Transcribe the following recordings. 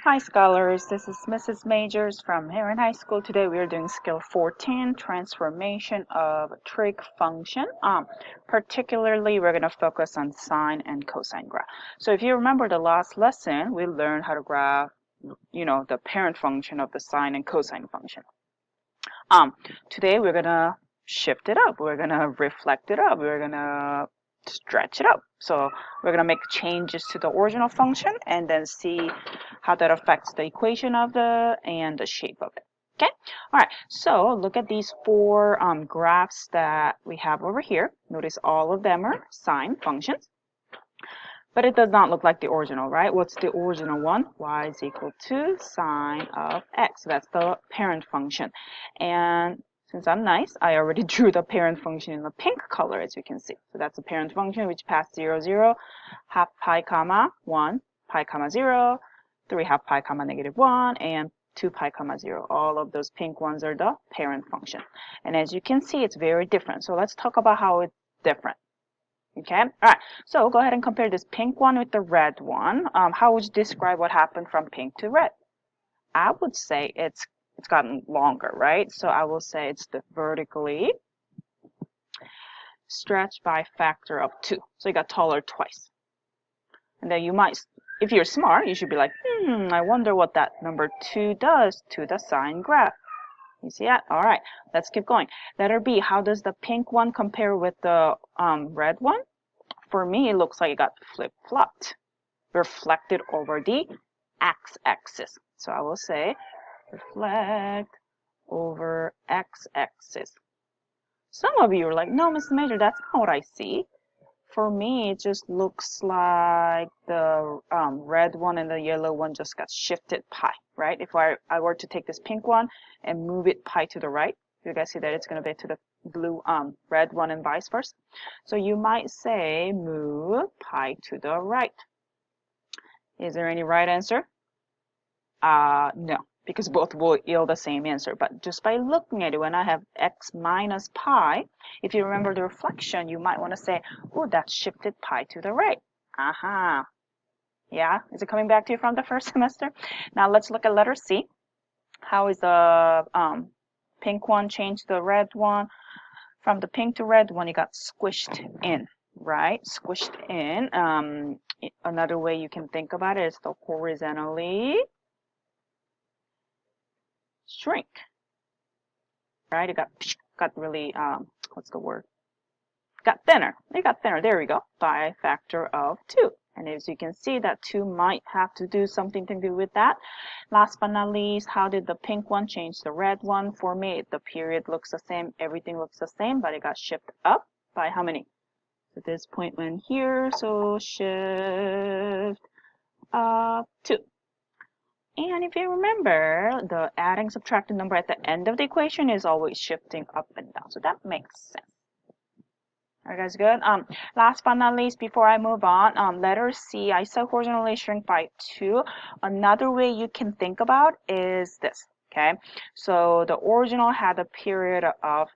Hi scholars, this is Mrs. Majors from Heron High School. Today we are doing skill 14, transformation of trig function. Particularly we're going to focus on sine and cosine graph. So if you remember the last lesson, we learned how to graph, the parent function of the sine and cosine function. Today we're going to shift it up. We're going to reflect it up. We're going to stretch it up. So we're going to make changes to the original function and then see how that affects the equation of and the shape of it. Okay, all right, so look at these four graphs that we have over here. Notice all of them are sine functions, but it does not look like the original, right? What's the original one? Y is equal to sine of x. So that's the parent function. And since I'm nice, I already drew the parent function in the pink color, as you can see. So that's the parent function, which passed 0, 0, half pi comma 1, pi comma 0, 3 half pi comma negative 1, and 2 pi comma 0. All of those pink ones are the parent function. And as you can see, it's very different. So let's talk about how it's different. Okay, all right, so go ahead and compare this pink one with the red one. How would you describe what happened from pink to red? I would say it's gotten longer, right? So I will say it's the vertically stretched by a factor of 2. So it got taller twice. And then you might, if you're smart, you should be like, I wonder what that number 2 does to the sine graph. You see that? All right, let's keep going. Letter B, how does the pink one compare with the red one? For me, it looks like it got flip-flopped, reflected over the x-axis. So I will say reflect over x-axis. Some of you are like, no, Mrs. Major, that's not what I see. For me, it just looks like the red one and the yellow one just got shifted pi, right? If I were to take this pink one and move it pi to the right, you guys see that it's going to be to the blue red one and vice versa. So you might say move pi to the right. Is there any right answer? No, because both will yield the same answer. But just by looking at it, when I have x minus pi, if you remember the reflection, you might want to say, oh, that shifted pi to the right. Aha. Yeah, is it coming back to you from the first semester? Now let's look at letter C. How is the pink one changed to the red one? From the pink to red one, it got squished in, right? Squished in. Another way you can think about it is the horizontally shrink, right? It got really, what's the word? Got thinner. It got thinner. There we go. By a factor of 2. And as you can see, that 2 might have to do something to do with that. Last but not least, how did the pink one change the red one? For me, the period looks the same. Everything looks the same, but it got shifted up by how many? So this point went here, so shift up 2. And if you remember, the adding subtracting number at the end of the equation is always shifting up and down. So that makes sense. Are you guys good? Last but not least, before I move on, letter C, I said horizontally shrink by 2. Another way you can think about is this, okay? So the original had a period of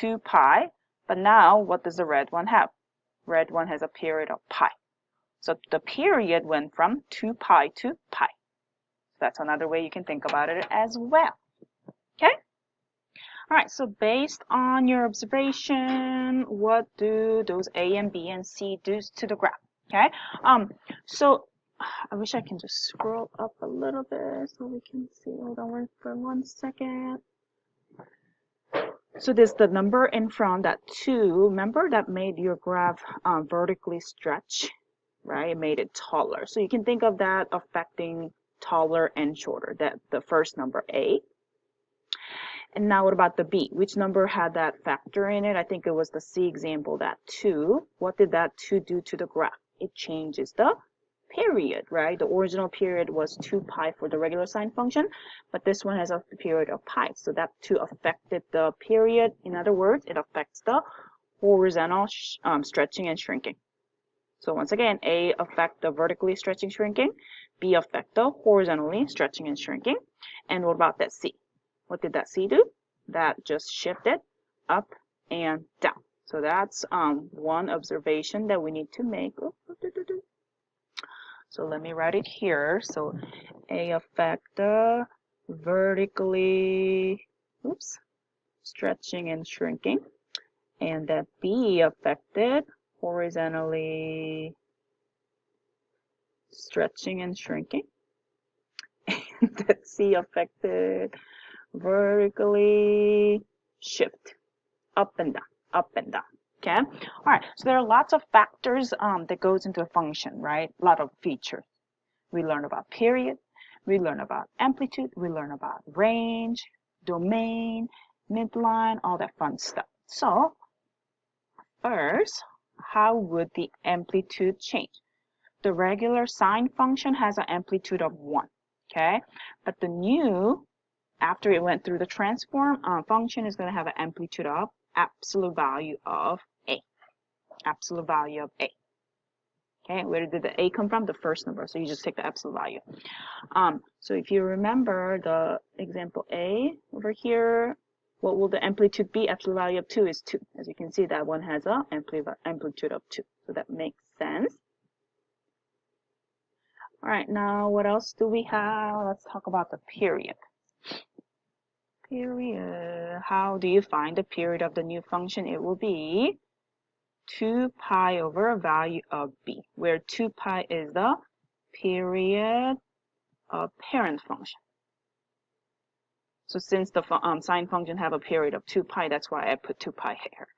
2 pi, but now what does the red one have? Red one has a period of pi. So the period went from 2 pi to pi. That's another way you can think about it as well. Okay? All right, so based on your observation, what do those A and B and C do to the graph? Okay? So I wish I can just scroll up a little bit so we can see. Hold on for 1 second. So there's the number in front, that 2. Remember that made your graph vertically stretch, right? It made it taller. So you can think of that affecting taller and shorter, that the first number, A. And now what about the B? Which number had that factor in it? I think it was the C example, that 2. What did that 2 do to the graph? It changes the period, right? The original period was 2 pi for the regular sine function, but this one has a period of pi. So that 2 affected the period. In other words, it affects the horizontal stretching and shrinking. So once again, A affect the vertically stretching, shrinking. B affect the horizontally stretching and shrinking. And what about that C? What did that C do? That just shifted up and down. So that's one observation that we need to make. So let me write it here. So A affect the vertically, stretching and shrinking, and that B affected horizontally stretching and shrinking, and that C affected vertically shift up and down, up and down. Okay. All right. So there are lots of factors that goes into a function, right? A lot of features. We learn about period. We learn about amplitude. We learn about range, domain, midline, all that fun stuff. So first, how would the amplitude change? The regular sine function has an amplitude of 1. Okay. But the new, after it went through the transform function, is going to have an amplitude of absolute value of A. Absolute value of A. Okay, where did the A come from? The first number. So you just take the absolute value. So if you remember the example A over here, what will the amplitude be? Absolute value of 2 is 2. As you can see, that one has an amplitude of 2. So that makes sense. All right, now what else do we have? Let's talk about the period. Period. How do you find the period of the new function? It will be 2 pi over a value of b, where 2 pi is the period of parent function. So since the sine function have a period of 2 pi, that's why I put 2 pi here.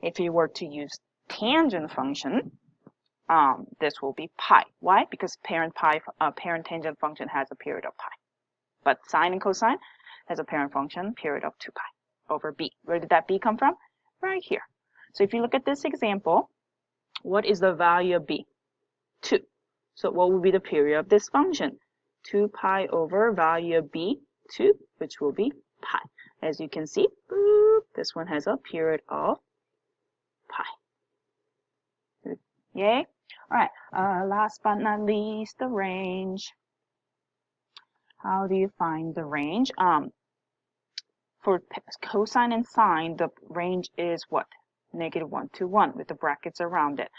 If you were to use tangent function, this will be pi. Why? Because parent tangent function has a period of pi. But sine and cosine has a parent function period of 2 pi over b. Where did that b come from? Right here. So if you look at this example, what is the value of b? 2. So what will be the period of this function? 2 pi over value of b, 2, which will be pi. As you can see, this one has a period of pi. Yay? All right, last but not least, the range. How do you find the range? For cosine and sine, the range is what? -1 to 1 with the brackets around it.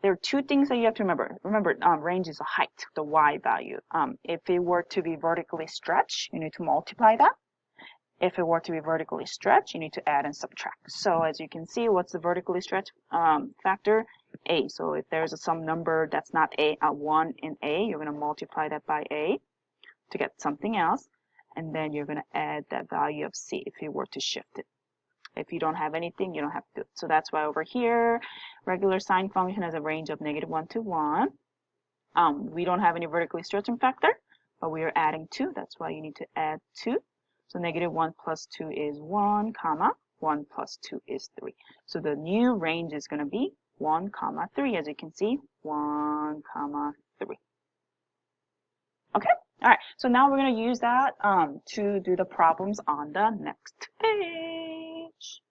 There are two things that you have to remember. Remember, range is a height, the y value. If it were to be vertically stretched, you need to multiply that. If it were to be vertically stretched, you need to add and subtract. So as you can see, what's the vertically stretched factor? A. So if there's some number that's not a, 1 in a, you're going to multiply that by a to get something else. And then you're going to add that value of c if you were to shift it. If you don't have anything, you don't have to do it. So that's why over here, regular sine function has a range of -1 to 1. We don't have any vertically stretching factor, but we are adding 2. That's why you need to add 2. So -1 plus 2 is 1, comma, 1 plus 2 is 3. So the new range is going to be 1, comma, 3. As you can see, 1, comma, 3. Okay? All right, so now we're going to use that to do the problems on the next page.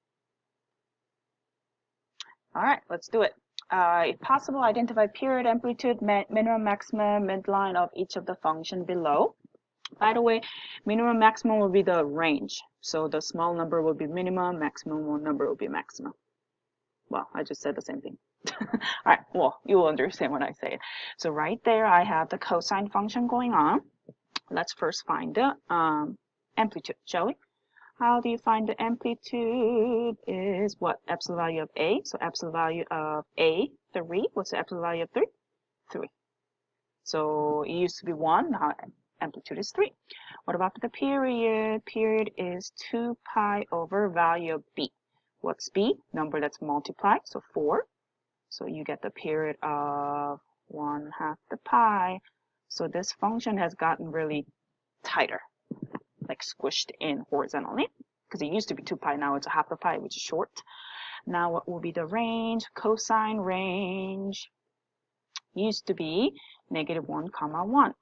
All right, let's do it. If possible, identify period, amplitude, minimum, maximum, midline of each of the function below. By the way, minimum, maximum will be the range. So the small number will be minimum, maximum number will be maximum. Well, I just said the same thing. All right, well, you will understand when I say it. So right there, I have the cosine function going on. Let's first find the amplitude, shall we? How do you find the amplitude? Is what? Absolute value of A. So absolute value of A, 3. What's the absolute value of 3? 3. So it used to be 1, now amplitude is 3. What about the period? Period is 2 pi over value of B. What's B? Number that's multiplied, so 4. So you get the period of 1/2 the pi. So this function has gotten really tighter, like squished in horizontally, because it used to be 2 pi, now it's 1/2 the pi, which is short. Now what will be the range? Cosine range used to be -1, comma 1.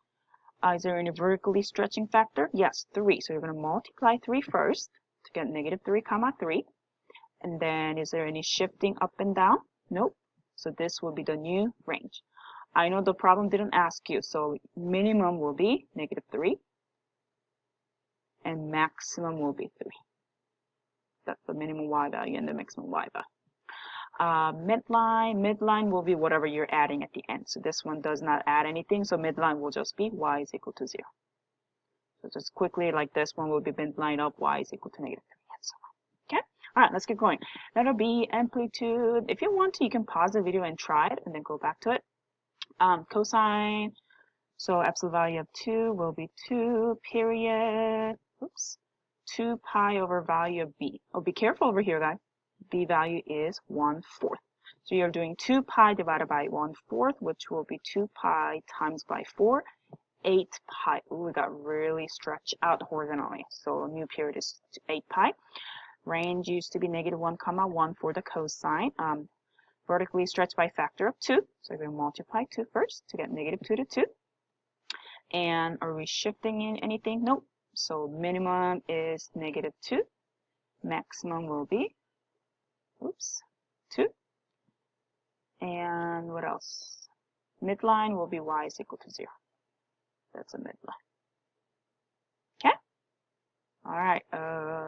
Is there any vertically stretching factor? Yes, 3. So you're going to multiply 3 first to get -3, comma 3. And then is there any shifting up and down? Nope. So this will be the new range. I know the problem didn't ask you, so minimum will be -3 and maximum will be 3. That's the minimum y value and the maximum y value. Midline will be whatever you're adding at the end. So this one does not add anything, so midline will just be y is equal to 0. So just quickly, like this one will be midline of y is equal to -3, and so on. Okay? All right, let's keep going. Letter B, amplitude. If you want to, you can pause the video and try it, and then go back to it. Cosine. So absolute value of 2 will be 2, period. Oops. 2 pi over value of b. Oh, be careful over here, guys. B value is 1/4. So you're doing 2 pi divided by 1/4, which will be 2 pi times by 4, 8 pi. Ooh, we got really stretched out horizontally. So new period is 8 pi. Range used to be -1, 1 for the cosine. Vertically stretched by factor of 2. So we're going to multiply 2 first to get -2 to 2. And are we shifting in anything? Nope. So minimum is -2. Maximum will be, oops, 2. And what else? Midline will be y is equal to 0. That's a midline. Okay? All right,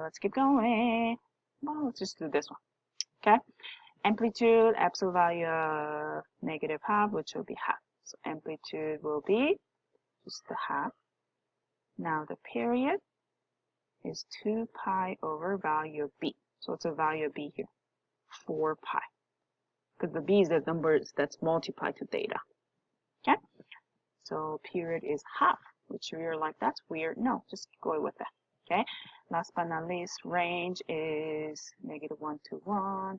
let's keep going. Well, let's just do this one. Okay? Amplitude, absolute value of -half, which will be half. So amplitude will be just the half. Now the period is 2 pi over value of b. So what's the value of b here? 4 pi. Because the b is the numbers that's multiplied to theta. Okay? So period is half, which we are like, that's weird. No, just go with that. Okay? Last but not least, range is -1 to 1.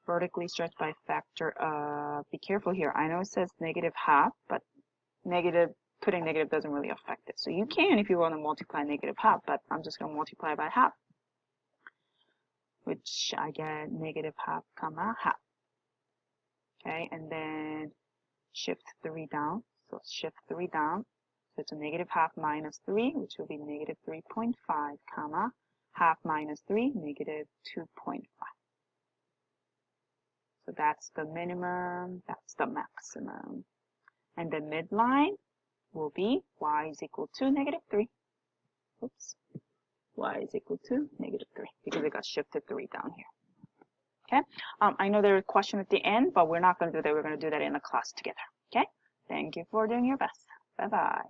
Vertically stretched by factor of, be careful here. I know it says -half, but putting negative doesn't really affect it. So you can if you want to multiply -half, but I'm just going to multiply by half, which I get -half comma half. Okay, and then shift 3 down. So shift 3 down. So it's a -half minus 3, which will be -3.5 comma half minus 3, -2.5. So that's the minimum, that's the maximum. And the midline will be y is equal to -3. Oops. Y is equal to -3 because it got shifted 3 down here. Okay. I know there's a question at the end, but we're not going to do that. We're going to do that in the class together. Okay. Thank you for doing your best. Bye-bye.